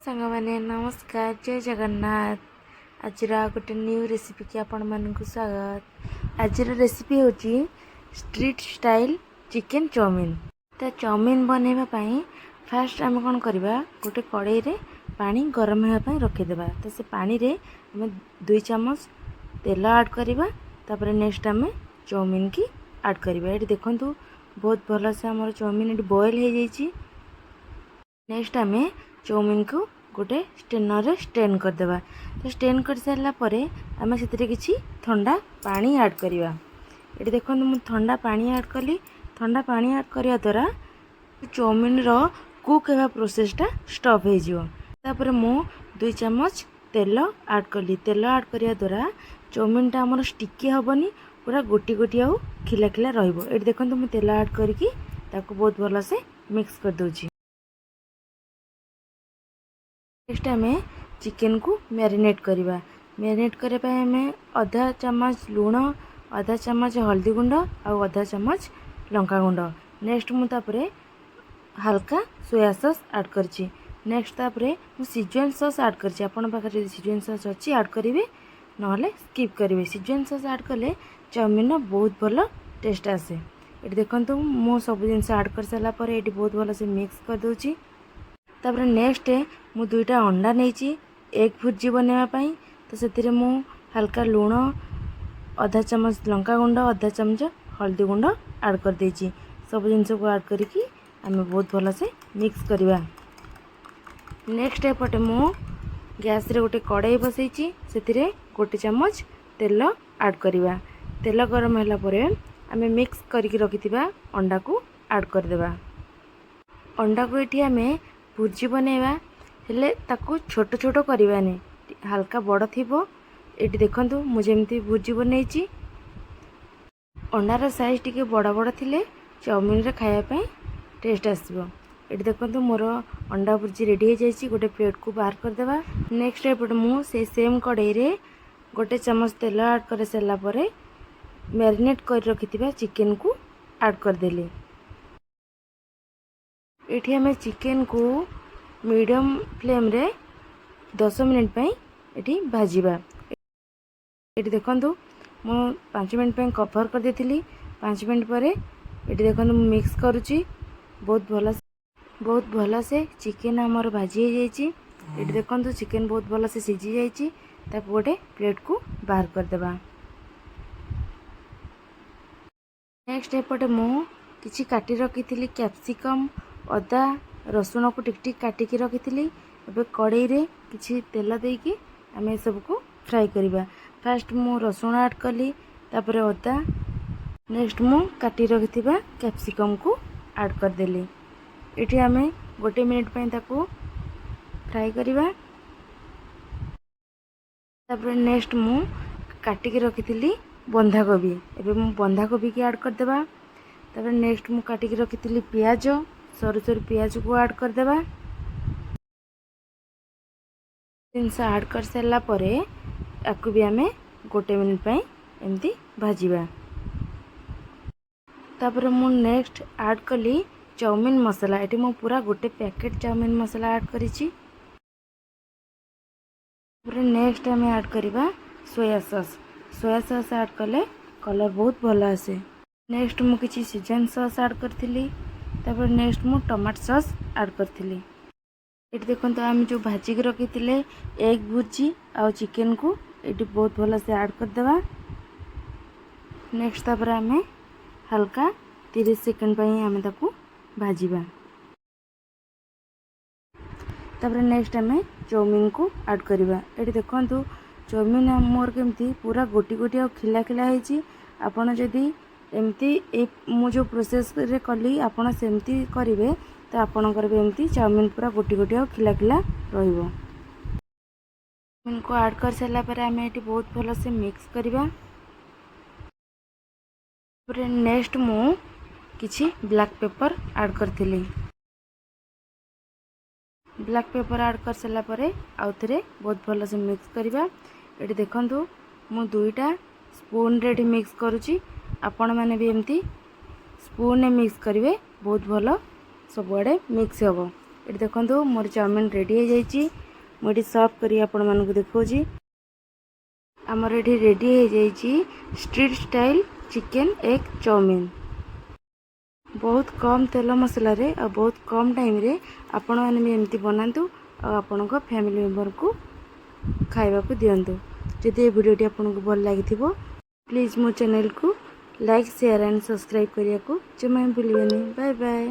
सांगमाने नमस्कार जय जगन्नाथ। आज गोटे न्यू रेसिपी की आपण मानक स्वागत। आज रेसिपी होची स्ट्रीट स्टाइल चिकन चाउमीन। तो चाउमीन बनैबा पई फास्ट आम कौन करवा गोटे कड़ाई रे पानी गरम होगा रखीदेवा। तो से पानी रे आम 2 चम्मच तेल ऐड करवा। तापर नेक्स्ट आम चाउमीन की ऐड करवा। ये देखंतु बहुत भल से आम चाउमीन ये बॉयल हो जाइए। नेक्स्ट आम चाउमीन को गोटे स्टेनर रे स्टेन करदेवा। तो स्टेन कर सारा पर आम से किसी ठंडा पानी ऐड करवा। ये देखो मुझे ठंडा पानी ऐड कली। ठंडा पानी ऐड करने द्वारा चाउमीन रो कुक होगा प्रोसेसटा स्टॉप हो। मु 2 चम्मच तेल ऐड कली। तेल ऐड करने द्वारा चाउमीनटा आमर स्टिकी हेनी, पूरा गोटी गोटी आउ खिला खिला रहिबो। ये देखो मुझे तेल ऐड करके बहुत भल से मिक्स कर दूची। नेक्स्ट आम चिकन को मैरिनेट करवा। मैरिनेट करने आम आधा चम्मच लुण, आधा चम्मच हल्दी गुंड और आधा चम्मच लंका गुंड। नेक्स्ट मुझे हल्का सोया सॉस ऐड करची। नेक्स्ट सिजवान सॉस ऐड करची। आपन पाखे सिजवान सॉस अच्छी ऐड करेंगे, ना स्किप करेंगे। सिजवान सॉस ऐड कले चाउमीन बहुत भल टेस्ट आसे। ये देखो मु सब जिन ऐड कर सारापर ये बहुत भल से मिक्स कर दूची। तापर नेक्स्ट मु 2टा अंडा नहीं एग भुर्जी बनवाई। तो से मु हल्का लुण, आधा चम्मच लंका गुंड, आधा चम्मच हल्दी गुंड ऐड कर देची। सब जिन को ऐड करके आम बहुत भल से मिक्स करवा। नेक्स्ट एपटे मु गैस रे गोटे कड़ाई बसई से गोटे चम्मच तेल ऐड करवा। तेल गरम होला परे आम मिक्स करके रखी अंडा को ऐड करदेवा। अंडा को ये आम भुर्जी बनैबा हेले ताकू छोट छोट करवानी, हल्का बड़ थिबो। ये देखंतु मुझे भुर्जी बनैची। अंडार साइज टिके बड़ बड़ थिले चाउमीन रे खाया पे टेस्ट आसबो। ये देखंतु मोर अंडा भुर्जी रेडी हो जाइए। गोटे प्लेट को बाहर करदेवा। नेक्स्ट एपटे मु से सेम कड़ाई रे गोटे चम्मच तेल ऐड कर सारा पर मैरिनेट कर रखिथिबा चिकन को ऐड कर देली। ये आम चिकन को मीडियम फ्लेम रे 10 मिनट पे ये भाजवा। ये देखो मु 5 मिनट पे कवर कर देती। 5 मिनट पर ये देखो मिक्स करुच्ची। बहुत भल से चिकन आमर भाजी हो जाइए। ये देखो चिकन बहुत भल से सीझी जाइए। गोटे प्लेट को बाहर करदेवा। नेक्स्ट एपटे मु किछि काटी रखी कैप्सिकम, अदा, रसुण को टिक टिक काटिक रखी। कड़ाई रे किछि तेल देकी आम सब को फ्राई करवा। फास्ट मु रसुण ऐड कली, तापर अदा। नेक्स्ट मु काटी रखी कैप्सिकम को ऐड करदेली। ये आम गोटे मिनिट पे ताको फ्राई करवा। तापर नेक्स्ट मु काटिक रखी बंधाकोबी। एबे मु बंधाकोबी की ऐड करदेवा। तापर नेक्स्ट मु काटिक रखी प्याज, सरू सरू प्याज को ऐड करदेवा। जिनस ऐड कर सारा पर आपको भी आम गोटे मिनिट पे एमती भाजवा। तापर मु नेक्स्ट ऐड कली चाउमीन मसाला। ये मु पूरा गोटे पैकेट चाउमीन मसाला ऐड करिछि। नेक्स्ट आम ऐड करवा soya sauce. Soya sauce add कले कलर बहुत भल आसे। नेक्स्ट मु किछि सिजवान सॉस ऐड करथिली। तापर नेक्स्ट मु टमाटो सॉस ऐड करथिली। ये देखो आम जो भाजिक रखी एग भुर्जी आउ चिकन को ये बहुत भल से ऐड करदेवा। नेक्स्ट तापर आम हल्का 30 सेकंड पे आम ताकू भाजवा। तापर नेक्स्ट आम चाउमीन को ऐड करवा। ये देखो चाउमीन मोर केमती पूरा गोटी गोटी आ खिला खिला होइछि। आपण जदि एमती मु जो प्रोसेस रे कली आपण सेमती करेंगे तो आपणकर भी एमती चाउमीन पूरा गोटी गोटी आ खिला खिला रहिबो। चाउमीन को ऐड कर सारा पर आम ये बहुत भल से मिक्स करवा। नेक्स्ट मु किछि ब्लैक पेपर ऐड करथिली। ब्लैक पेपर ऐड कर सारा पर आउ थे बहुत भल से मिक्स करवा। ये देखंतु मु 2टा स्पून रे मिक्स करुच्ची। आपण मैंने भी एमती स्पून मिक्स करेंगे, बहुत भल सबुआड़े मिक्स हे। ये देखो मोर चाउमिन रेडी हो जाइए। मुझे सर्व करी आपण मानक देखौजी। आमर ये रेडी हो जाइए street style chicken egg chow mein. बहुत कम तेल मसला रे और बहुत कम टाइम रे आपण मैंने भी एमती बनातु और आपण फैमिली मेंबर को खाइबा को दिंतु। जदि ये वीडियोटी आपको भल लगी प्लीज़ मो चैनल को लाइक शेयर एंड सब्सक्राइब करने को जमा भूलिए। Bye bye.